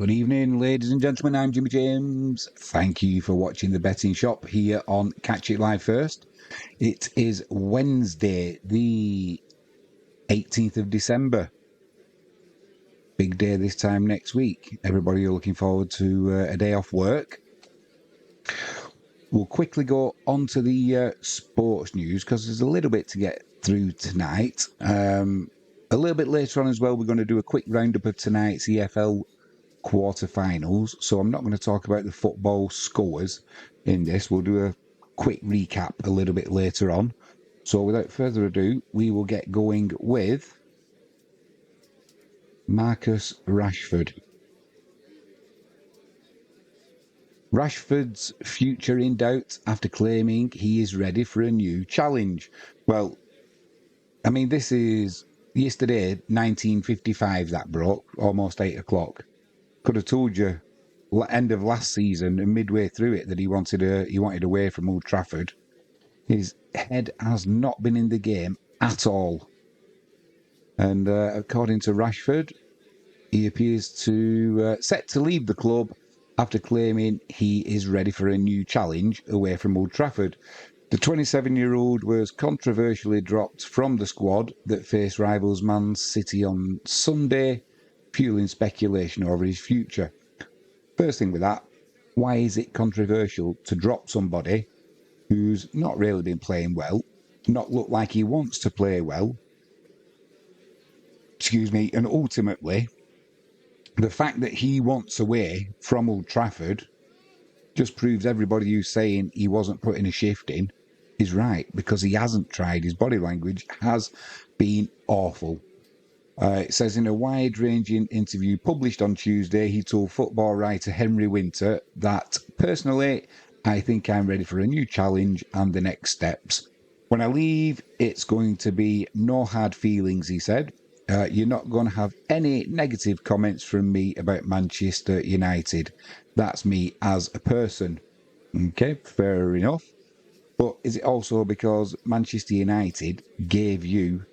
Good evening, ladies and gentlemen. I'm Jimmy James. Thank you for watching The Betting Shop here on Catch It Live First. It is Wednesday, the 18th of December. Big day this time next week. Everybody are looking forward to a day off work. We'll quickly go on to the sports news because there's a little bit to get through tonight. A little bit later on as well, we're going to do a quick roundup of tonight's EFL quarterfinals, so I'm not going to talk about the football scores in this. We'll do a quick recap a little bit later on. So without further ado, we will get going with Marcus Rashford. Rashford's future in doubt after claiming he is ready for a new challenge. Well, I mean, this is yesterday, 1955, that broke, almost 8 o'clock. Could have told you end of last season and midway through it that he wanted away from Old Trafford. His head has not been in the game at all. And according to Rashford, he appears to set to leave the club after claiming he is ready for a new challenge away from Old Trafford. The 27-year-old was controversially dropped from the squad that faced rivals Man City on Sunday, fueling speculation over his future. First thing with that, why is it controversial to drop somebody who's not really been playing well, not looked like he wants to play well, and ultimately, the fact that he wants away from Old Trafford just proves everybody who's saying he wasn't putting a shift in is right, because he hasn't tried. His body language has been awful. It says in a wide-ranging interview published on Tuesday, he told football writer Henry Winter that, personally, I think I'm ready for a new challenge and the next steps. When I leave, it's going to be no hard feelings, he said. You're not going to have any negative comments from me about Manchester United. That's me as a person. Okay, fair enough. But is it also because Manchester United gave you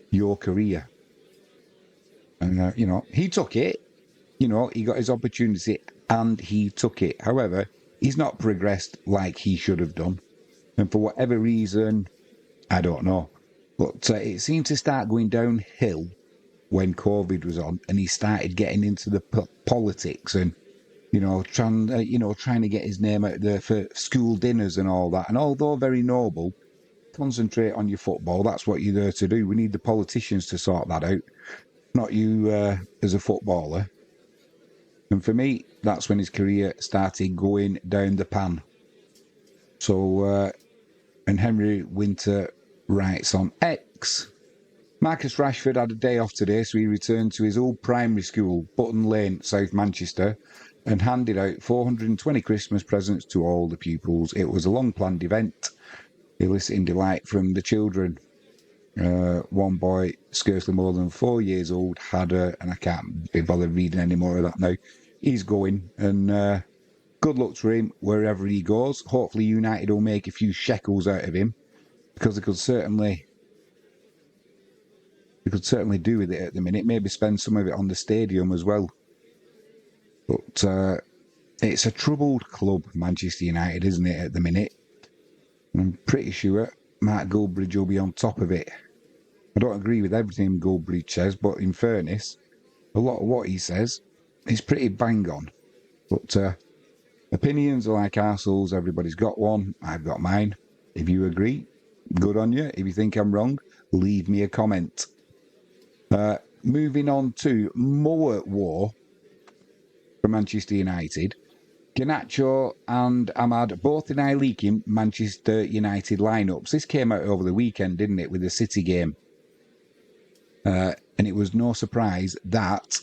your career? And, he took it. He got his opportunity and he took it. However, he's not progressed like he should have done. And for whatever reason, I don't know. But it seemed to start going downhill when COVID was on and he started getting into the politics and, trying to get his name out there for school dinners and all that. And although very noble, concentrate on your football. That's what you're there to do. We need the politicians to sort that out. Not you as a footballer. And for me, that's when his career started going down the pan. So, and Henry Winter writes on X, Marcus Rashford had a day off today, so he returned to his old primary school, Button Lane, South Manchester, and handed out 420 Christmas presents to all the pupils. It was a long-planned event, eliciting delight from the children. One boy, scarcely more than 4 years old, had and I can't be bothered reading any more of that now. He's going, and good luck to him wherever he goes. Hopefully United will make a few shekels out of him, because they could certainly do with it at the minute. Maybe spend some of it on the stadium as well. But it's a troubled club, Manchester United, isn't it, at the minute? And I'm pretty sure Mark Goldbridge will be on top of it. I don't agree with everything Goldbridge says, but in fairness, a lot of what he says is pretty bang on. But opinions are like arseholes. Everybody's got one. I've got mine. If you agree, good on you. If you think I'm wrong, leave me a comment. Moving on to more war for Manchester United. Garnacho and Ahmad both deny leaking Manchester United lineups. This came out over the weekend, didn't it, with the City game? And it was no surprise that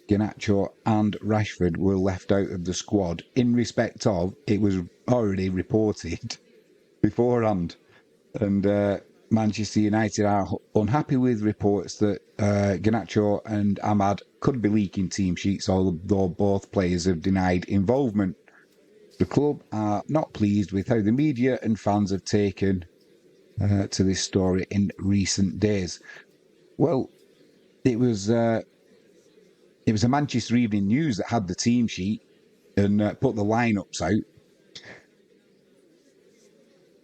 Garnacho and Rashford were left out of the squad in respect of it was already reported beforehand. And Manchester United are unhappy with reports that Garnacho and Ahmad could be leaking team sheets, although both players have denied involvement. The club are not pleased with how the media and fans have taken to this story in recent days. Well, it was It was a Manchester Evening News that had the team sheet and put the lineups out.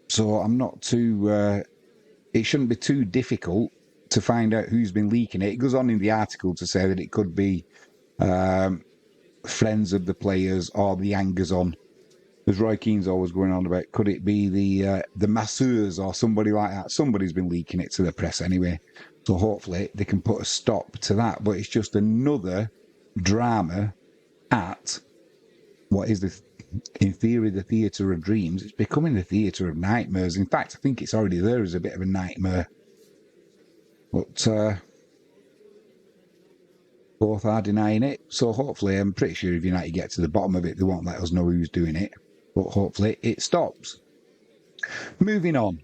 So I'm not too... it shouldn't be too difficult to find out who's been leaking it. It goes on in the article to say that it could be friends of the players or the hangers-on. As Roy Keane's always going on about, could it be the masseurs or somebody like that? Somebody's been leaking it to the press anyway. So hopefully they can put a stop to that. But it's just another drama at what is in theory the theatre of dreams. It's becoming the theatre of nightmares. In fact, I think it's already there as a bit of a nightmare. But both are denying it. So hopefully, I'm pretty sure if United get to the bottom of it, they won't let us know who's doing it. But hopefully it stops. Moving on.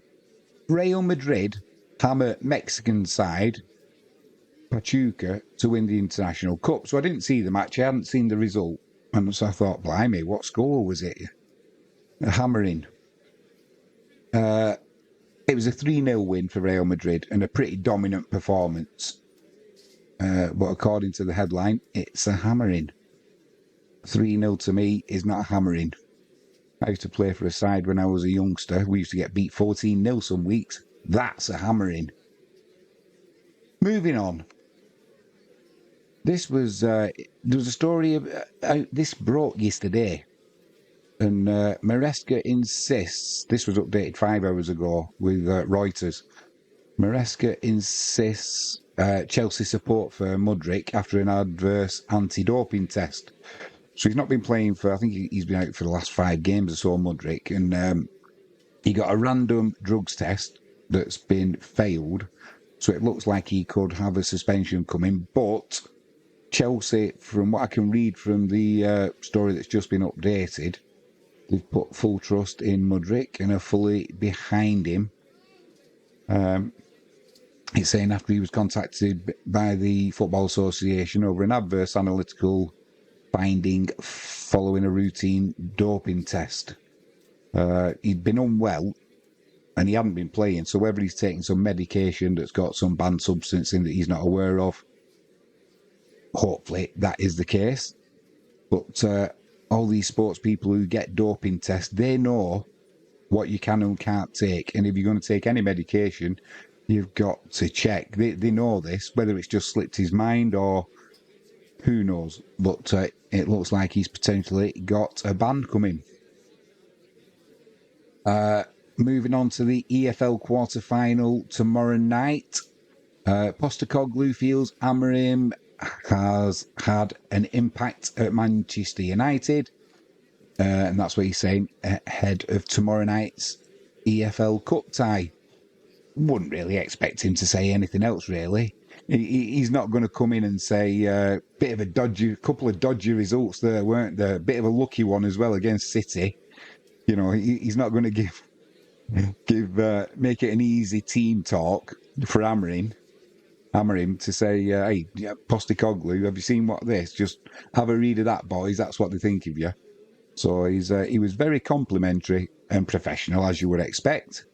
Real Madrid hammer Mexican side Pachuca to win the International Cup. So I didn't see the match. I hadn't seen the result. And so I thought, blimey, what score was it? A hammering. It was a 3-0 win for Real Madrid and a pretty dominant performance. But according to the headline, it's a hammering. 3-0 to me is not a hammering. I used to play for a side when I was a youngster. We used to get beat 14-0 some weeks. That's a hammering. Moving on. This was, there was a story of, this broke yesterday. And Maresca insists, this was updated 5 hours ago with Reuters. Maresca insists Chelsea support for Mudryk after an adverse anti-doping test. So he's not been playing for, I think he's been out for the last 5 games or so, Mudryk, and he got a random drugs test that's been failed. So it looks like he could have a suspension coming. But Chelsea, from what I can read from the story that's just been updated, they've put full trust in Mudryk and are fully behind him. It's saying after he was contacted by the Football Association over an adverse analytical finding following a routine doping test. He'd been unwell and he hadn't been playing, so whether he's taking some medication that's got some banned substance in that he's not aware of, hopefully that is the case. But all these sports people who get doping tests, they know what you can and can't take, and if you're going to take any medication, you've got to check. They know this, whether it's just slipped his mind or who knows, but it looks like he's potentially got a ban coming. Moving on to the EFL quarter-final tomorrow night. Postecoglou feels Amorim has had an impact at Manchester United, and that's what he's saying ahead of tomorrow night's EFL Cup tie. Wouldn't really expect him to say anything else, really. He's not going to come in and say bit of a couple of dodgy results there, weren't there? A bit of a lucky one as well against City. You know, he's not going to make it an easy team talk for Amorim to say, hey, Postecoglou, have you seen what this? Just have a read of that, boys. That's what they think of you. So he was very complimentary and professional, as you would expect.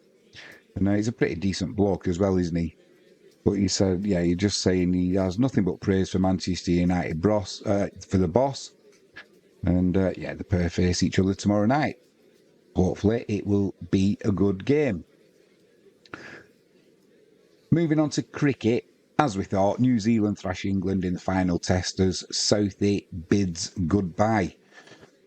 And he's a pretty decent bloke as well, isn't he? But he said, yeah, you're just saying he has nothing but praise for Manchester United for the boss. And the pair face each other tomorrow night. Hopefully it will be a good game. Moving on to cricket. As we thought, New Zealand thrash England in the final test as Southey bids goodbye.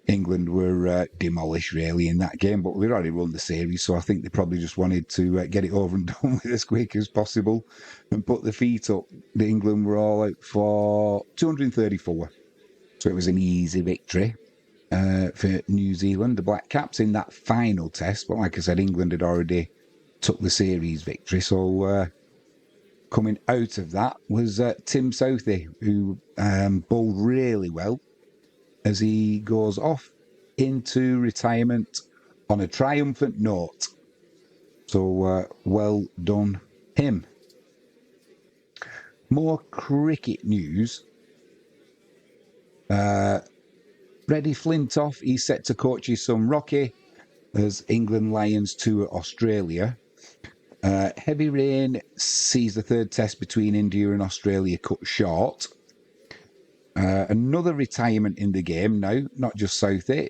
England were demolished, really, in that game, but we'd already won the series, so I think they probably just wanted to get it over and done with as quick as possible and put the feet up. The England were all out for 234, so it was an easy victory for New Zealand, the Black Caps, in that final test. But like I said, England had already took the series victory, so coming out of that was Tim Southey, who bowled really well as he goes off into retirement on a triumphant note. So well done him. More cricket news. Freddie Flintoff, he's set to coach his son Rocky as England Lions tour Australia. Heavy rain sees the third test between India and Australia cut short. Another retirement in the game now, not just Southey.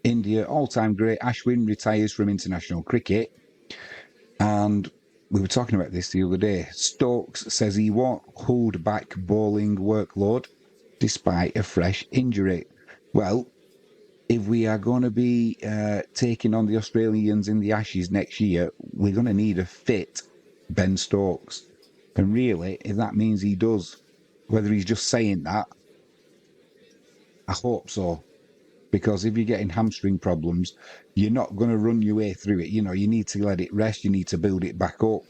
India all-time great Ashwin retires from international cricket. And we were talking about this the other day. Stokes says he won't hold back bowling workload despite a fresh injury. Well, if we are going to be taking on the Australians in the Ashes next year, we're going to need a fit Ben Stokes. And really, if that means he does, whether he's just saying that, I hope so. Because if you're getting hamstring problems, you're not going to run your way through it. You know, you need to let it rest. You need to build it back up,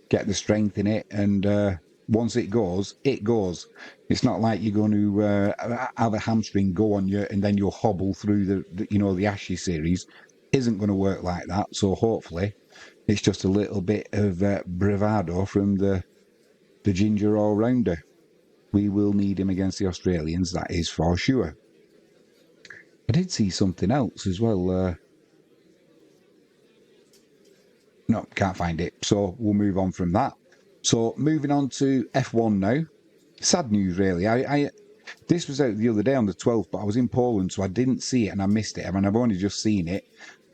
get the strength in it. And once it goes, it goes. It's not like you're going to have a hamstring go on you and then you'll hobble through the Ashes series. Isn't going to work like that. So hopefully it's just a little bit of bravado from the ginger all-rounder. We will need him against the Australians, that is for sure. I did see something else as well. No, can't find it. So we'll move on from that. So moving on to F1 now. Sad news, really. This was out the other day on the 12th, but I was in Poland, so I didn't see it and I missed it. I mean, I've only just seen it.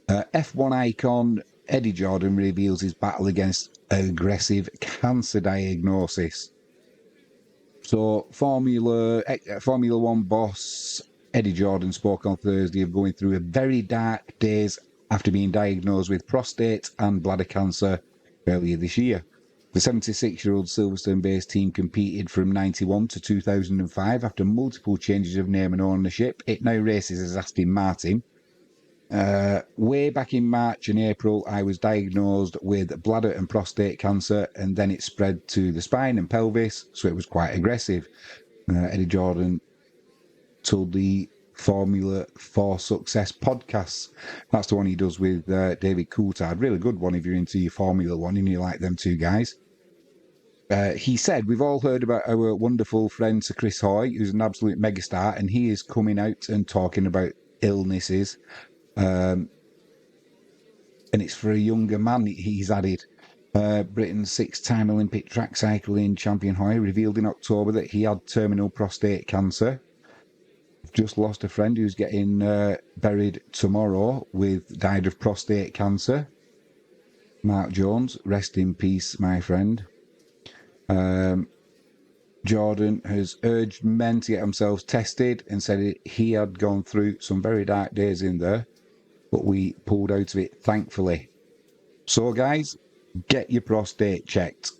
F1 icon Eddie Jordan reveals his battle against aggressive cancer diagnosis. So Formula One boss Eddie Jordan spoke on Thursday of going through a very dark days after being diagnosed with prostate and bladder cancer earlier this year. The 76-year-old Silverstone-based team competed from 91 to 2005 after multiple changes of name and ownership. It now races as Aston Martin. Way back in March and April, I was diagnosed with bladder and prostate cancer, and then it spread to the spine and pelvis, so it was quite aggressive. Eddie Jordan told the Formula 4 Success podcast. That's the one he does with David Coulthard. Really good one if you're into your Formula 1 and you like them two guys. He said, we've all heard about our wonderful friend Sir Chris Hoy, who's an absolute megastar, and he is coming out and talking about illnesses. And it's for a younger man, he's added. Britain's six-time Olympic track cycling champion Hoy revealed in October that he had terminal prostate cancer. Just lost a friend who's getting buried tomorrow died of prostate cancer. Mark Jones, rest in peace, my friend. Jordan has urged men to get themselves tested and said he had gone through some very dark days in there, but we pulled out of it, thankfully. So, guys, get your prostate checked.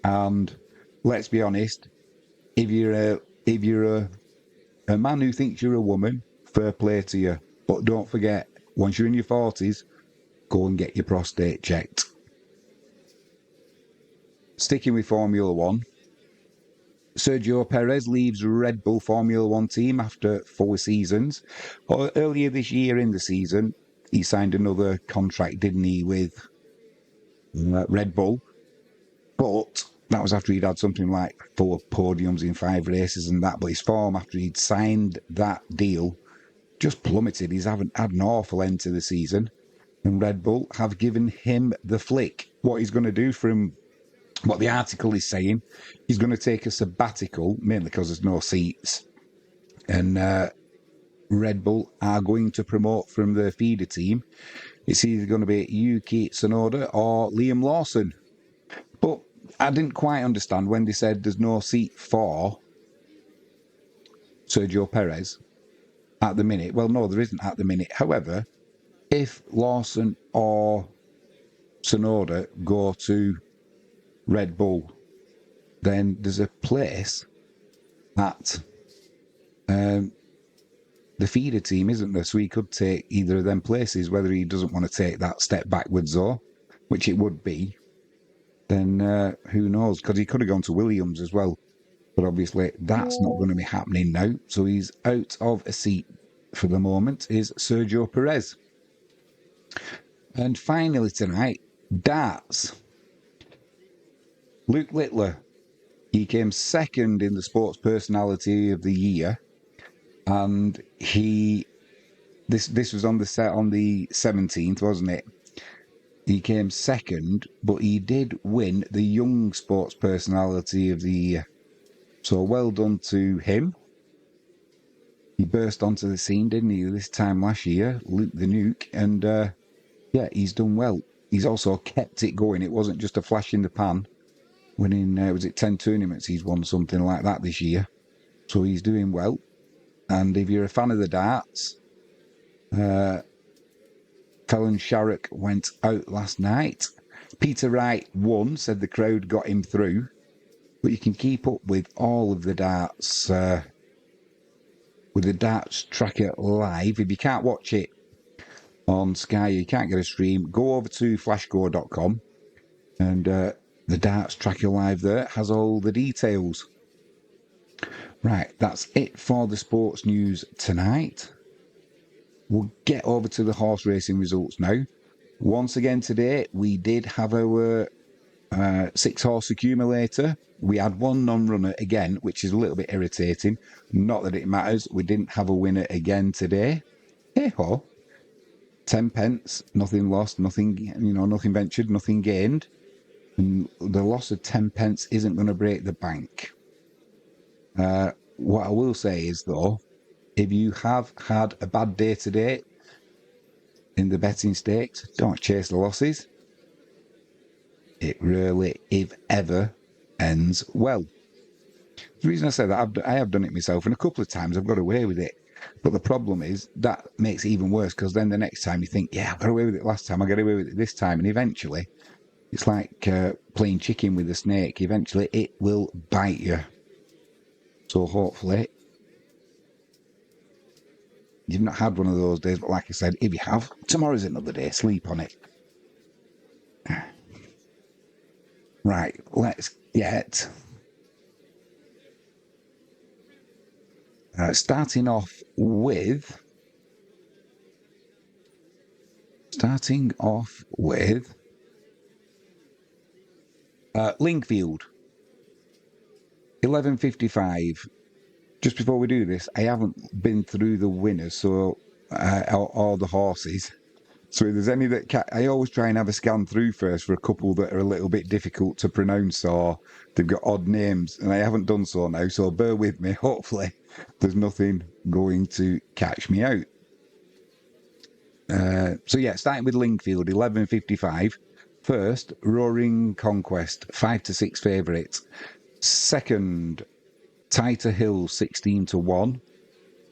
And let's be honest, if you're a man who thinks you're a woman, fair play to you. But don't forget, once you're in your 40s, go and get your prostate checked. Sticking with Formula 1, Sergio Perez leaves Red Bull Formula 1 team after 4 seasons. Earlier this year in the season, he signed another contract, didn't he, with Red Bull. But that was after he'd had something like 4 podiums in 5 races and that. But his form after he'd signed that deal just plummeted. He's had an awful end to the season. And Red Bull have given him the flick. What he's going to do from what the article is saying, he's going to take a sabbatical, mainly because there's no seats. And Red Bull are going to promote from the feeder team. It's either going to be Yuki Tsunoda or Liam Lawson. But I didn't quite understand when they said there's no seat for Sergio Perez at the minute. Well, no, there isn't at the minute. However, if Lawson or Tsunoda go to Red Bull, then there's a place at the feeder team, isn't there? So he could take either of them places, whether he doesn't want to take that step backwards or, which it would be, then who knows? Because he could have gone to Williams as well. But obviously that's not going to be happening now. So he's out of a seat for the moment, is Sergio Perez. And finally tonight, darts. Luke Littler, he came second in the Sports Personality of the Year, and this was on the 17th, wasn't it? He came second, but he did win the Young Sports Personality of the Year. So well done to him. He burst onto the scene, didn't he, this time last year, Luke the Nuke, and yeah, he's done well. He's also kept it going. It wasn't just a flash in the pan. Winning, was it 10 tournaments? He's won something like that this year. So he's doing well. And if you're a fan of the darts, Fallon Sharrock went out last night. Peter Wright won, said the crowd got him through. But you can keep up with all of the darts with the darts tracker live. If you can't watch it on Sky, you can't get a stream, go over to flashcore.com and the darts tracker live there has all the details. Right, that's it for the sports news tonight. We'll get over to the horse racing results now. Once again today, we did have our 6-horse accumulator. We had one non-runner again, which is a little bit irritating. Not that it matters. We didn't have a winner again today. Hey-ho. 10 pence, nothing lost, nothing, nothing ventured, nothing gained. And the loss of 10 pence isn't going to break the bank. What I will say is, though, if you have had a bad day today in the betting stakes, don't chase the losses. It really, if ever, ends well. The reason I say that, I have done it myself, and a couple of times I've got away with it. But the problem is, that makes it even worse, because then the next time you think, yeah, I got away with it last time, I got away with it this time, and eventually, it's like playing chicken with a snake. Eventually, it will bite you. So hopefully, you've not had one of those days, but like I said, if you have, tomorrow's another day, sleep on it. Right, let's get... starting off with Lingfield, 11:55. Just before we do this, I haven't been through the winners, so or the horses. So if there's any that I always try and have a scan through first for a couple that are a little bit difficult to pronounce or they've got odd names, and I haven't done so now, so bear with me. Hopefully there's nothing going to catch me out. So yeah, starting with Lingfield, 11:55. First, Roaring Conquest, 5-6 favourite. Second, Tighter Hill, 16-1.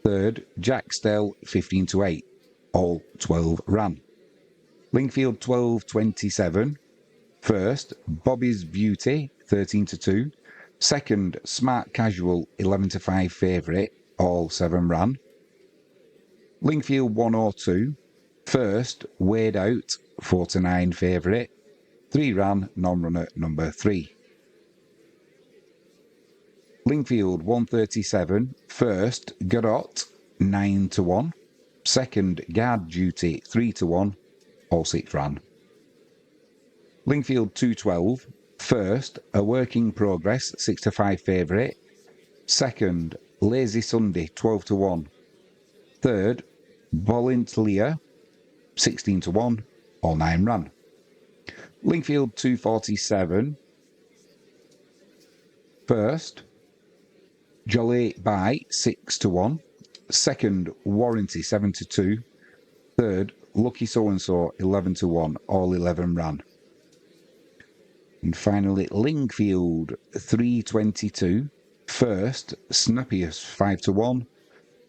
Third, Jackstell, 15-8. All 12 ran. Lingfield, 12:27. First, Bobby's Beauty, 13-2. Second, Smart Casual, 11-5 favourite. All 7 ran. Lingfield, 102. First, Weighed Out, 4-9 favourite. 3 ran, non-runner number 3. Lingfield, 137. First, Garot, 9-1. Second, Guard Duty, 3-1. All 6 ran. Lingfield, 212. First, A Work in Progress, 6-5 favourite. Second, Lazy Sunday, 12-1. Third, Volunteer, 16-1. All 9 ran. Lingfield, 247. First, Jolly Buy, 6-1. Second, Warranty, 7-2. Third, Lucky So-and-so, 11-1. All 11 ran. And finally, Lingfield, 322. First, Snappiest, 5-1.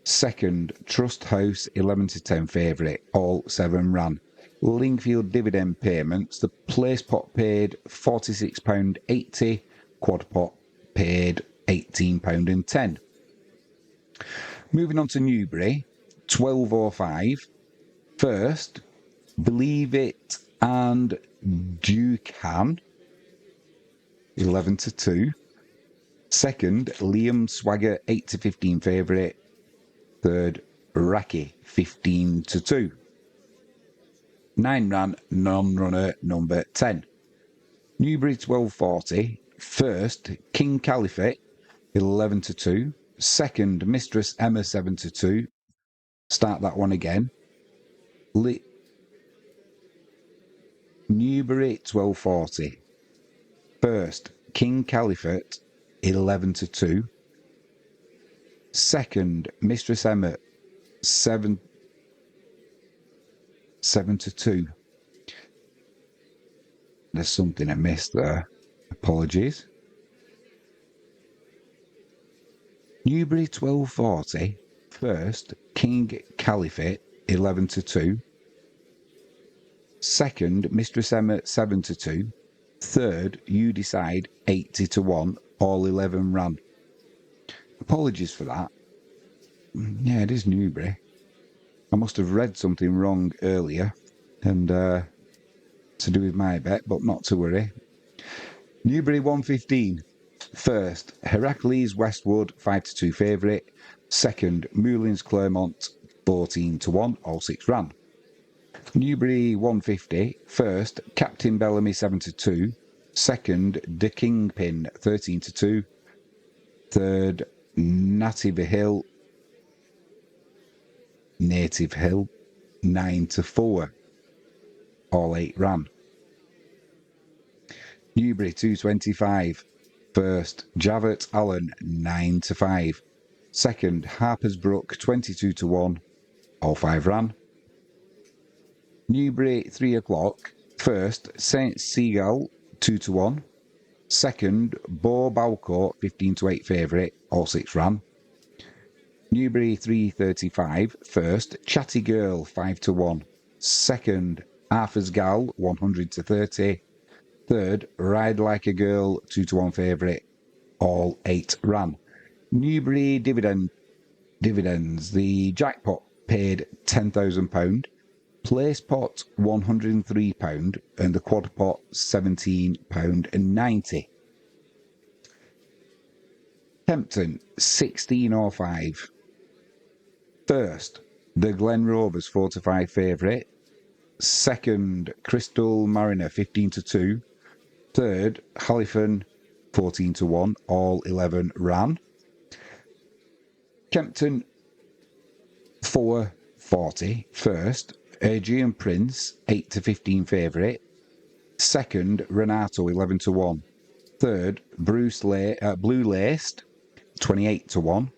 Second, Trust House, 11-10 favourite. All 7 ran. Lingfield dividend payments. The place pot paid £46.80. Quad pot paid £18.10. Moving on to Newbury, 12:05. First, Believe It and Ducan, 11-2. Second, Liam Swagger, 8-15 favourite. Third, Racky, 15-2. 9 ran, non-runner number 10. Newbury, 12:40. First, King Caliphate, 11-2. Second, Mistress Emma, 7-2. Start that one again. Newbury, 12:40. First, King Caliphate, 11-2. Second, Mistress Emma, 7-2. There's something I missed there. Apologies. Newbury 1240. First, King Caliphate, 11-2. Second, Mistress Emma, 7-2. Third, You Decide, 80-1. All 11 ran. Apologies for that. Yeah, it is Newbury. I must have read something wrong earlier, and to do with my bet, but not to worry. Newbury 115. First, Heracles Westwood, 5-2 favourite. Second, Moulins Clermont, 14-1. All 6 ran. Newbury 150. First, Captain Bellamy, 7-2. Second, The Kingpin, 13-2. Third, Native Hill, 9-4. All 8 ran. Newbury 225. First, Javert Allen, 9-5. Second, Harper's Brook, 22-1. All 5 ran. Newbury 3 o'clock. First, Saint Seagal, 2-1. Second, Beau Balcourt, 15-8 favourite. All 6 ran. Newbury 335. First, Chatty Girl, 5-1. Second, Arthur's Gal, 100-30. Third, Ride Like a Girl, 2-1 favourite. All 8 ran. Newbury dividends. The jackpot paid £10,000. Place pot £103 and the quad pot £17.90. Kempton 1605. First, the Glen Rovers 4-5 favourite. Second, Crystal Mariner 15-2. Third, Hallifan 14-1. All 11 ran. Kempton 440. First, Aegean Prince 8-15 favourite. Second, Renato 11-1. Third, Blue Laced 28-1.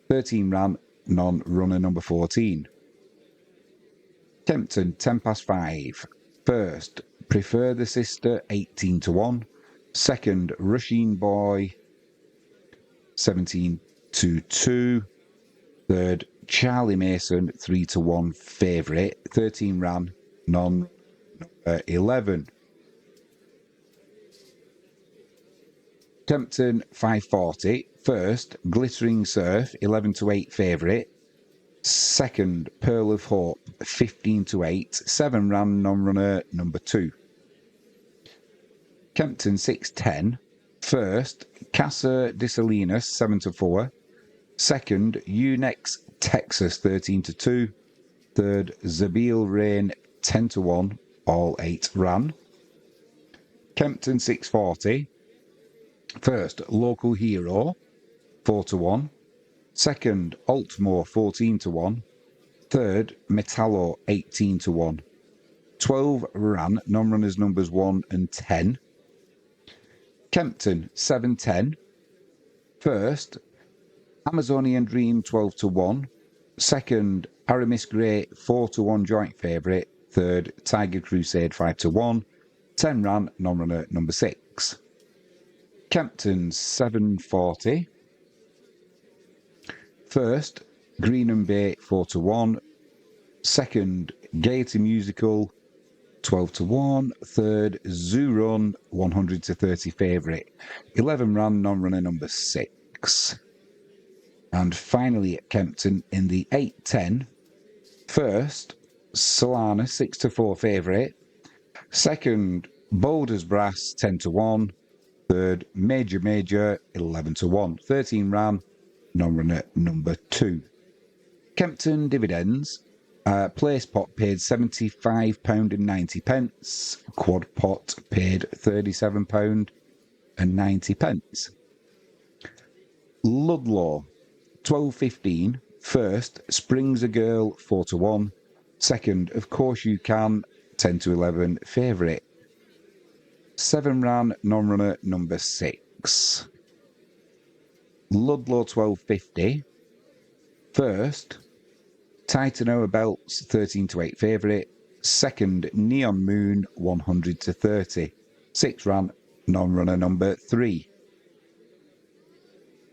13 ran, non-runner number 14. Kempton 5. First, Prefer the Sister 18-1. Second, Rushing Boy 17-2. Third, Charlie Mason 3-1 favourite. 13 ran, non 11. Kempton 540. First, Glittering Surf 11-8 favourite. Second, Pearl of Hope 15-8. 7 ran, non-runner number 2. Kempton 610. First, Casa de Salinas 7-4. Second, Unex Texas 13-2. Third, Zabeel Rain 10-1. All 8 ran. Kempton 640. First, Local Hero 4-1. Second, Altmore 14-1. Third, Metallo 18-1. 12 ran, non-runners numbers 1 and 10. Kempton 710. First, Amazonian Dream 12-1. Second, Aramis Grey 4-1 joint favourite. Third, Tiger Crusade 5-1. 10 ran, non-runner number 6. Kempton 740. First, Greenham Bay 4-1. Second, Gaiety Musical 12-1. Third, Zoo Run 100-30 favourite. 11 ran, non-runner number 6. And finally at Kempton in the 8-10. First, Solana 6-4 favourite. Second, Boulders Brass 10-1. Third, Major 11-1. 13 ran, non-runner number 2. Kempton dividends. Place pot paid £75.90. Quad pot paid £37.90. Ludlow 12-15. First, Springs a Girl 4-1. Second, Of Course You Can 10-11 favourite. 7 ran, non-runner number 6. Ludlow 12-50. First, Titanoa Belts 13-8 favourite. Second, Neon Moon 100-30. 6 ran, non-runner number 3.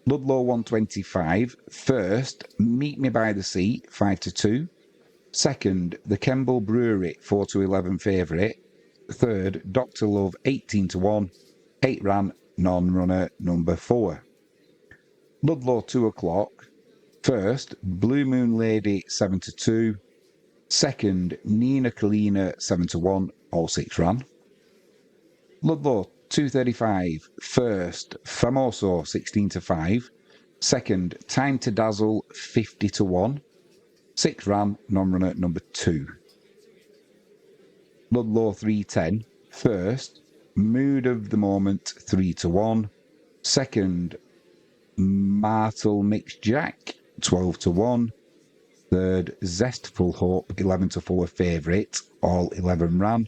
Ludlow 125. First, Meet Me by the Sea 5-2. Second, the Kemble Brewery 4-11 favourite. Third, Dr. Love 18-1. 8 ran, non-runner number 4. Ludlow 2 o'clock. First, Blue Moon Lady 7-2. Second, Nina Kalina 7-1. All 6 ran. Ludlow 2:35. First, Famoso 16-5. Second, Time to Dazzle 50-1. 6 ran, non-runner number 2. Ludlow 3:10. First, Mood of the Moment 3-1. Second, Martel Mix Jack 12-1. Third, Zestful Hope 11-4 favourite. All 11 ran.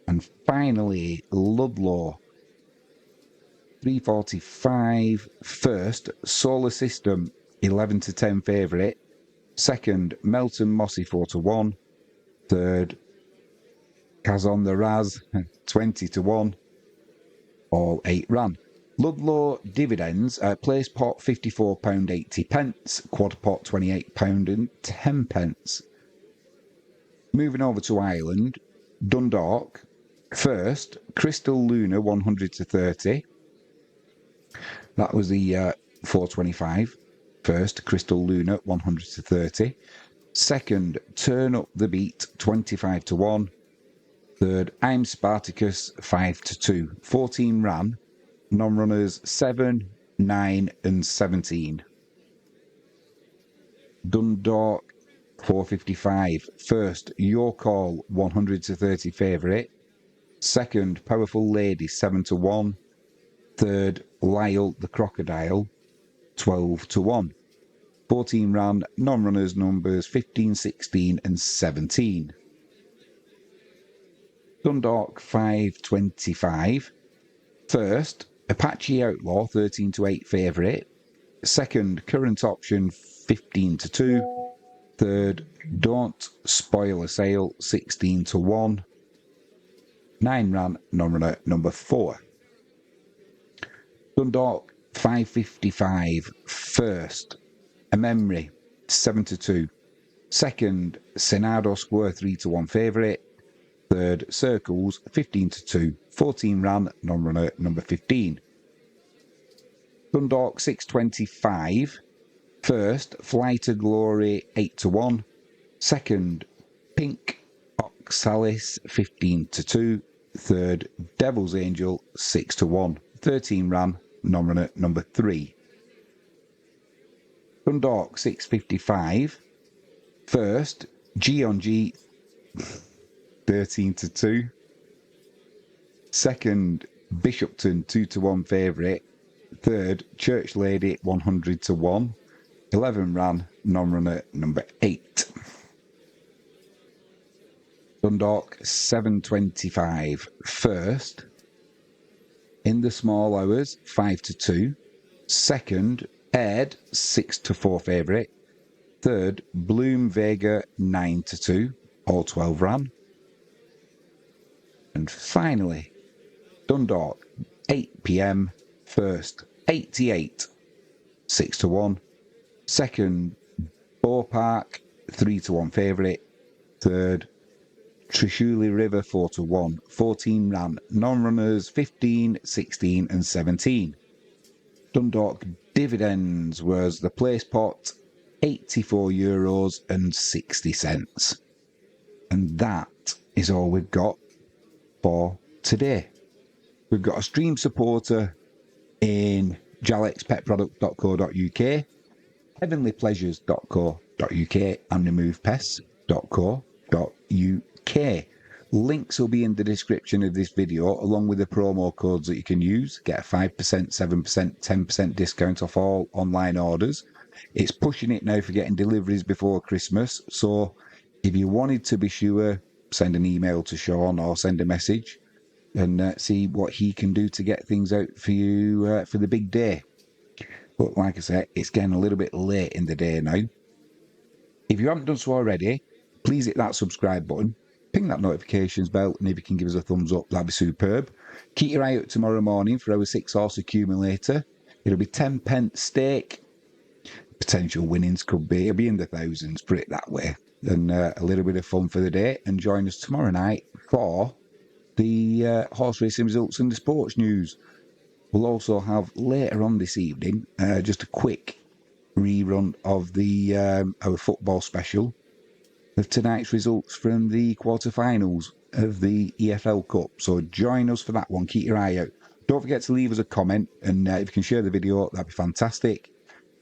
And finally, Ludlow 3:45. First, Solar System 11-10 favourite. Second, Melton Mossy 4-1. Third, Kazon the Raz 20-1. All 8 ran. Ludlow dividends, place pot £54.80, quad pot £28.10. Moving over to Ireland, Dundalk. First, Crystal Luna 100-30. That was the 4:25. First, Crystal Luna 100-30. Second, Turn Up the Beat 25-1. Third, I'm Spartacus 5-2. 14 ran. Non-runners 7, 9 and 17. Dundalk 4:55. First, Your Call 100-30 favourite. Second, Powerful Lady 7-1. Third, Lyle the Crocodile 12-1. 14 ran, non-runners numbers 15, 16 and 17. Dundalk 5:25. First, Apache Outlaw 13-8 favourite. Second, Current Option 15-2. Third, Don't Spoil a Sale 16-1. 9 ran, non-runner number 4. Dundalk 5:55. First, A Memory 7-2. Second, Senado Square 3-1 favourite. Third, Circles 15-2. 14 ran, non-runner number 15. Dundalk 6:25. First, Fly to Glory 8-1. Second, Pink Oxalis 15-2. Third, Devil's Angel 6-1. 13 ran, non-runner number 3. Dundalk 6:55. First, G on G 13-2. Second, Bishopton 2-1 favourite. Third, Church Lady 100-1. 11 ran, non-runner number 8. Dundalk 7:25. First, In the Small Hours 5-2. Second, Ed 6-4 favourite. Third, Bloom Vega 9-2. All 12 ran. And finally, Dundalk 8 p.m. First, 88 6-1. Second, Bow Park 3-1 favourite. Third, Trishuli River 4-1. 14 ran. Non-runners 15, 16 and 17. Dundalk dividends was the place pot €84.60. And that is all we've got for today. We've got a stream supporter in jalexpetproduct.co.uk, heavenlypleasures.co.uk and removepests.co.uk. Links will be in the description of this video, along with the promo codes that you can use. Get a 5%, 7%, 10% discount off all online orders. It's pushing it now for getting deliveries before Christmas, so if you wanted to be sure, send an email to Sean or send a message and see what he can do to get things out for you for the big day. But like I said, it's getting a little bit late in the day now. If you haven't done so already, please hit that subscribe button, ping that notifications bell, and if you can give us a thumbs up, that'd be superb. Keep your eye out tomorrow morning for our 6-horse accumulator. It'll be 10 pence stake. Potential winnings could be, it'll be in the thousands, put it that way. And a little bit of fun for the day. And join us tomorrow night for the horse racing results and the sports news. We'll also have later on this evening just a quick rerun of the our football special of tonight's results from the quarterfinals of the EFL Cup. So join us for that one. Keep your eye out. Don't forget to leave us a comment, and if you can share the video, that'd be fantastic.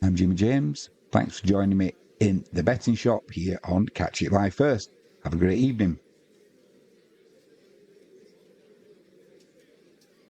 I'm Jimmy James. Thanks for joining me in the betting shop here on Catch It Live First. Have a great evening.